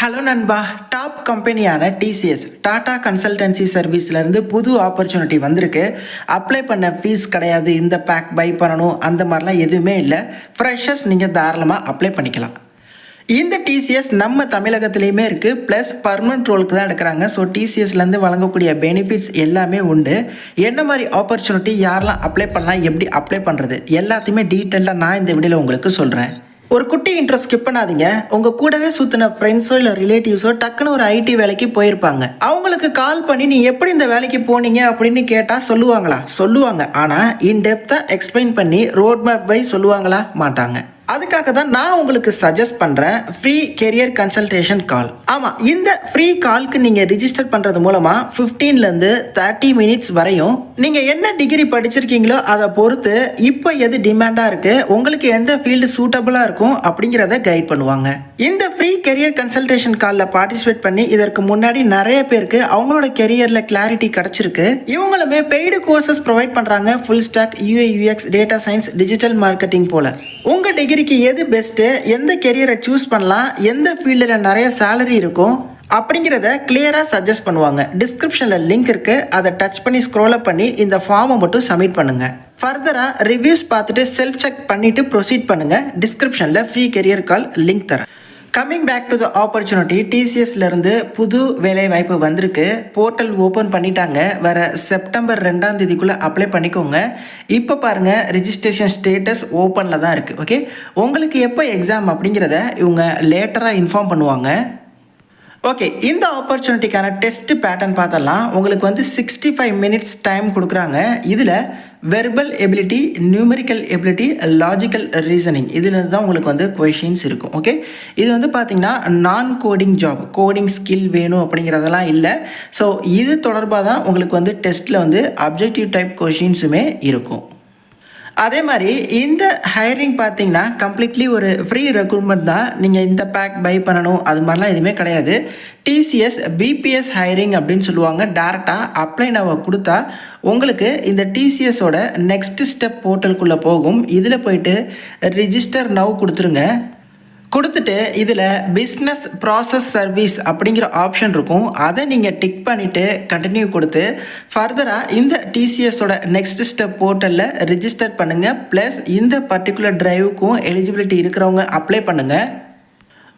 Hello நண்பா, top கம்பெனியான TCS Tata consultancy சர்வீஸ்லேருந்து புது opportunity வந்திருக்கு. அப்ளை பண்ண ஃபீஸ் கிடையாது, இந்த பேக் பை பண்ணணும் அந்த மாதிரிலாம் எதுவுமே இல்லை. ஃப்ரெஷர்ஸ் நீங்கள் தாராளமாக அப்ளை பண்ணிக்கலாம். இந்த டிசிஎஸ் நம்ம தமிழகத்துலேயுமே இருக்குது, ப்ளஸ் பர்மனன்ட் ரோலுக்கு தான் எடுக்கிறாங்க. ஸோ டிசிஎஸ்லேருந்து வழங்கக்கூடிய பெனிஃபிட்ஸ் எல்லாமே உண்டு. என்ன மாதிரி ஆப்பர்ச்சுனிட்டி, யாரெல்லாம் அப்ளை பண்ணலாம், எப்படி அப்ளை பண்ணுறது எல்லாத்தையுமே டீட்டெயிலாக நான் இந்த வீடியோவில் உங்களுக்கு சொல்கிறேன். ஒரு குட்டி இன்ட்ரோ ஸ்கிப் பண்ணாதீங்க. உங்கள் கூடவே சுற்றின ஃப்ரெண்ட்ஸோ இல்லை ரிலேட்டிவ்ஸோ டக்குன்னு ஒரு ஐடி வேலைக்கு போயிருப்பாங்க. அவங்களுக்கு கால் பண்ணி நீ எப்படி இந்த வேலைக்கு போனீங்க அப்படின்னு கேட்டால் சொல்லுவாங்க. ஆனால் இன்டெப்த்தாக எக்ஸ்பிளைன் பண்ணி ரோட் மேப் பை சொல்லுவாங்களா? மாட்டாங்க. அதுக்காக தான் நான் உங்களுக்கு சஜஸ்ட் பண்ணுறேன் ஃப்ரீ கெரியர் கன்சல்டேஷன் கால். ஆமாம், இந்த ஃப்ரீ கால்க்கு நீங்கள் ரிஜிஸ்டர் பண்ணுறது மூலமாக 15லேருந்து 30 மினிட்ஸ் வரையும் நீங்கள் என்ன டிகிரி படிச்சிருக்கீங்களோ அதை பொறுத்து இப்போ எது டிமாண்டாக இருக்குது, உங்களுக்கு எந்த ஃபீல்டு சூட்டபுளாக இருக்கும் அப்படிங்கிறத கைட் பண்ணுவாங்க. இந்த ஃப்ரீ கெரியர் கன்சல்டேஷன் காலில் பார்ட்டிசிபேட் பண்ணி இதற்கு முன்னாடி நிறைய பேருக்கு அவங்களோட கெரியரில் கிளாரிட்டி கிடச்சிருக்கு. இவங்களுமே பெய்டு கோர்சஸ் ப்ரொவைட் பண்ணுறாங்க. Full stack, UI UX, data science, digital marketing போல. உங்கள் டிகிரிக்கு எது பெஸ்ட்டு, எந்த கெரியரை சூஸ் பண்ணலாம், எந்த ஃபீல்டில் நிறைய சேலரி இருக்கும் அப்படிங்கிறத கிளியராக சஜஸ்ட் பண்ணுவாங்க. டிஸ்கிரிப்ஷனில் லிங்க் இருக்குது, அதை டச் பண்ணி ஸ்க்ரோல் அப் பண்ணி இந்த ஃபார்மை மட்டும் சப்மிட் பண்ணுங்கள். ஃபர்தராக ரிவ்யூஸ் பார்த்துட்டு செல்ஃப் செக் பண்ணிவிட்டு ப்ரொசீட் பண்ணுங்கள். டிஸ்கிரிப்ஷனில் ஃப்ரீ கெரியர் கால் லிங்க் தரேன். Coming back to the opportunity, டிசிஎஸ்லேருந்து புது வேலை வாய்ப்பு வந்திருக்கு. போர்ட்டல் ஓப்பன் பண்ணிட்டாங்க. வர செப்டம்பர் 2ஆம் தேதிக்குள்ளே அப்ளை பண்ணிக்கோங்க. இப்போ பாருங்கள், ரிஜிஸ்ட்ரேஷன் ஸ்டேட்டஸ் ஓப்பனில் தான் இருக்குது. ஓகே, உங்களுக்கு எப்போ எக்ஸாம் அப்படிங்கிறத இவங்க லேட்டராக இன்ஃபார்ம் பண்ணுவாங்க. ஓகே, இந்த ஆப்பர்ச்சுனிட்டிக்கான டெஸ்ட் பேட்டர்ன் பார்த்தலாம். உங்களுக்கு வந்து 65 மினிட்ஸ் டைம் கொடுக்குறாங்க. இதில் verbal ability, numerical ability, logical reasoning இதில் தான் உங்களுக்கு வந்து கொஷின்ஸ் இருக்கும். ஓகே, இது வந்து பார்த்திங்கன்னா நான் கோடிங் ஜாப், கோடிங் ஸ்கில் வேணும் அப்படிங்கிறதெல்லாம் இல்லை. ஸோ இது தொடர்பாக தான் உங்களுக்கு வந்து டெஸ்ட்டில் வந்து அப்ஜெக்டிவ் டைப் கொஷின்ஸுமே இருக்கும். அதே மாதிரி இந்த ஹையரிங் பார்த்தீங்கன்னா கம்ப்ளீட்லி ஒரு ஃப்ரீ ரெக்ரூட்மெண்ட் தான். நீங்கள் இந்த பேக் பை பண்ணணும் அது மாதிரிலாம் எதுவுமே கிடையாது. டிசிஎஸ் பிபிஎஸ் ஹையரிங் அப்படின்னு சொல்லுவாங்க. டேரெக்டாக அப்ளை நவ கொடுத்தா உங்களுக்கு இந்த டிசிஎஸோட நெக்ஸ்ட் ஸ்டெப் போர்ட்டலுக்குள்ளே போகும். இதில் போயிட்டு ரிஜிஸ்டர் நவ் கொடுத்துருங்க. கொடுத்துட்டு இதில் பிஸ்னஸ் ப்ராசஸ் சர்வீஸ் அப்படிங்கிற ஆப்ஷன் இருக்கும். அதை நீங்கள் டிக் பண்ணிவிட்டு கண்டினியூ கொடுத்து ஃபர்தராக இந்த டிசிஎஸோட நெக்ஸ்ட் ஸ்டெப் போர்ட்டலில் ரிஜிஸ்டர் பண்ணுங்கள். ப்ளஸ் இந்த பர்டிகுலர் டிரைவுக்கும் எலிஜிபிலிட்டி இருக்கிறவங்க அப்ளை பண்ணுங்கள்.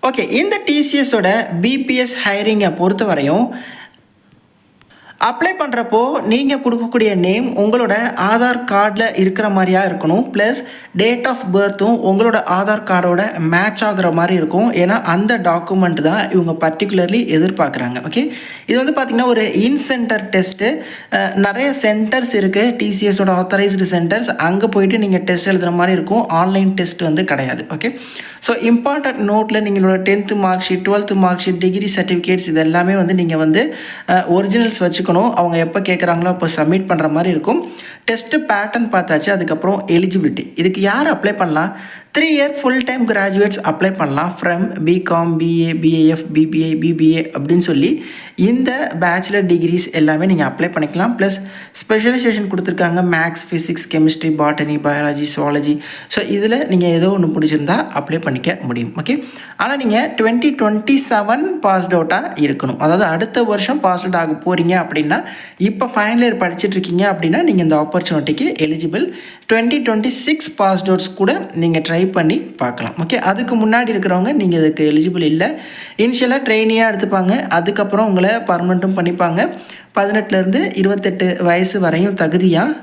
ஓகே, இந்த டிசிஎஸோட பிபிஎஸ் ஹையரிங்கை பொறுத்த வரையும் அப்ளை பண்ணுறப்போ நீங்கள் கொடுக்கக்கூடிய நேம் உங்களோட ஆதார் கார்டில் இருக்கிற மாதிரியாக இருக்கணும். ப்ளஸ் டேட் ஆஃப் பர்த்தும் உங்களோட ஆதார் கார்டோட மேட்ச் ஆகிற மாதிரி இருக்கும். ஏன்னா அந்த டாக்குமெண்ட் தான் இவங்க பர்டிகுலர்லி எதிர்பார்க்குறாங்க. ஓகே, இது வந்து பார்த்திங்கன்னா ஒரு இன் சென்டர் டெஸ்ட்டு. நிறைய சென்டர்ஸ் இருக்குது, டிசிஎஸோட ஆத்தரைஸ்டு சென்டர்ஸ். அங்கே போயிட்டு நீங்கள் டெஸ்ட் எழுதுகிற மாதிரி இருக்கும். ஆன்லைன் டெஸ்ட் வந்து கிடையாது. ஓகே, ஸோ இம்பார்ட்டன்ட் நோட்டில் நீங்களோட 10th mark sheet, 12th mark sheet, degree certificates இது எல்லாமே வந்து நீங்கள் வந்து ஒரிஜினல்ஸ் வச்சுக்கணும். அவங்க எப்போ கேட்குறாங்களோ அப்போ சப்மிட் பண்ணுற மாதிரி இருக்கும். டெஸ்ட்டு பேட்டர்ன் பார்த்தாச்சு. அதுக்கப்புறம் எலிஜிபிலிட்டி, இதுக்கு யார் அப்ளை பண்ணலாம்? 3 year full time graduates apply பண்ணலாம். From BCom, BA, BAF, BBI, BBA அப்படின்னு சொல்லி இந்த பேச்சுலர் டிகிரிஸ் எல்லாமே நீங்கள் அப்ளை பண்ணிக்கலாம். ப்ளஸ் ஸ்பெஷலைசேஷன் கொடுத்துருக்காங்க. Maths, physics, chemistry, botany, biology, zoology. So இதில் நீங்கள் ஏதோ ஒன்று பிடிச்சிருந்தா அப்ளை பண்ணிக்க முடியும். ஓகே, ஆனால் நீங்கள் 2027 பாஸ்ட் அவுட்டாக இருக்கணும். அதாவது அடுத்த வருஷம் பாஸ் அவுட் ஆக போகிறீங்க அப்படின்னா, இப்போ ஃபைனல் இயர் படிச்சுட்டு இருக்கீங்க அப்படின்னா நீங்கள் இந்த ஆப்பர்ச்சுனிட்டிக்கு எலிஜிபிள். 2026 பாஸ்ட் அவுட்ஸ் கூட நீங்கள் ட்ரை பண்ணி பார்க்கலாம். ஓகே, அதுக்கு முன்னாடி இருக்கிறவங்க நீங்கள் இதுக்கு எலிஜிபிள் இல்லை. இனிஷியலாக ட்ரெயினியாக எடுத்துப்பாங்க. அதுக்கப்புறம் உங்களை பர்மனெண்ட்டும் பண்ணிப்பாங்க. 18லேருந்து 28 வயசு வரையும் தகுதியாக.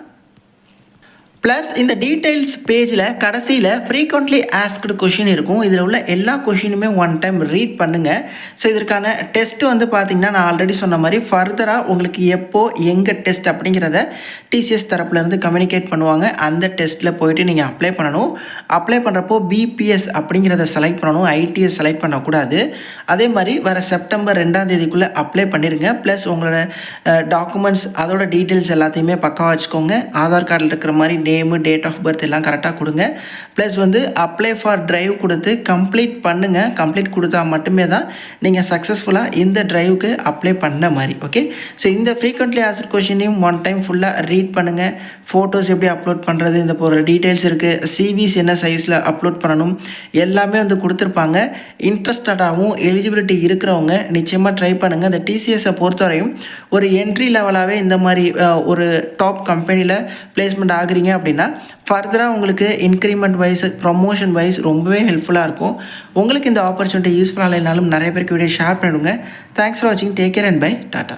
ப்ளஸ் இந்த டீட்டெயில்ஸ் பேஜில் கடைசியில் ஃப்ரீக்வெண்ட்லி ஆஸ்க்டு கொஷின் இருக்கும். இதில் உள்ள எல்லா கொஷினுமே ஒன் டைம் ரீட் பண்ணுங்கள். ஸோ இதற்கான டெஸ்ட் வந்து பார்த்திங்கன்னா நான் ஆல்ரெடி சொன்ன மாதிரி ஃபர்தராக உங்களுக்கு எப்போ எங்கே டெஸ்ட் அப்படிங்கிறத டிசிஎஸ் தரப்புலேருந்து கம்யூனிகேட் பண்ணுவாங்க. அந்த டெஸ்ட்டில் போயிட்டு நீங்கள் அப்ளை பண்ணணும். அப்ளை பண்ணுறப்போ பிபிஎஸ் அப்படிங்கிறத செலக்ட் பண்ணணும், ஐடிஎஸ் செலக்ட் பண்ணக்கூடாது. அதே மாதிரி வர செப்டம்பர் 2ஆம் தேதிக்குள்ளே அப்ளை பண்ணிடுங்க. ப்ளஸ் உங்களோட டாக்குமெண்ட்ஸ் அதோட டீட்டெயில்ஸ் எல்லாத்தையுமே பக்காவாக வச்சுக்கோங்க. ஆதார் கார்டில் இருக்கிற மாதிரி நேமு, டேட் ஆஃப் பர்த் எல்லாம் கரெக்டாக கொடுங்க. ப்ளஸ் வந்து அப்ளை ஃபார் டிரைவ் கொடுத்து கம்ப்ளீட் பண்ணுங்கள். கம்ப்ளீட் கொடுத்தா மட்டுமே தான் நீங்கள் சக்ஸஸ்ஃபுல்லாக இந்த டிரைவுக்கு அப்ளை பண்ண மாதிரி. ஓகே, ஸோ இந்த ஃப்ரீக்வெண்ட்லி ஆஸ்க்டு கொஷினையும் ஒன் டைம் ஃபுல்லாக ரீட் பண்ணுங்கள். ஃபோட்டோஸ் எப்படி அப்லோட் பண்ணுறது, இந்த போகிற டீட்டெயில்ஸ் இருக்குது. சிவிஸ் என்ன சைஸில் அப்லோட் பண்ணணும் எல்லாமே வந்து கொடுத்துருப்பாங்க. இன்ட்ரெஸ்டடாகவும் எலிஜிபிலிட்டி இருக்கிறவங்க நிச்சயமாக ட்ரை பண்ணுங்கள். இந்த டிசிஎஸை பொறுத்தவரையும் ஒரு என்ட்ரி லெவலாகவே இந்த மாதிரி ஒரு டாப் கம்பெனியில் பிளேஸ்மெண்ட் ஆகுறீங்க அப்படின்னா ஃபர்தராக உங்களுக்கு இன்க்ரிமெண்ட் வைஸ், ப்ரொமோஷன் வைஸ் ரொம்பவே ஹெல்ப்ஃபுல்லாக இருக்கும். உங்களுக்கு இந்த ஆப்பர்ச்சுனிட்டி யூஸ்ஃபுல்லாக இல்லைனாலும் நிறைய பேருக்கு வீடியோ ஷேர் பண்ணுங்கள். தேங்க்ஸ் ஃபார் வாட்சிங். Take care and bye. Tata.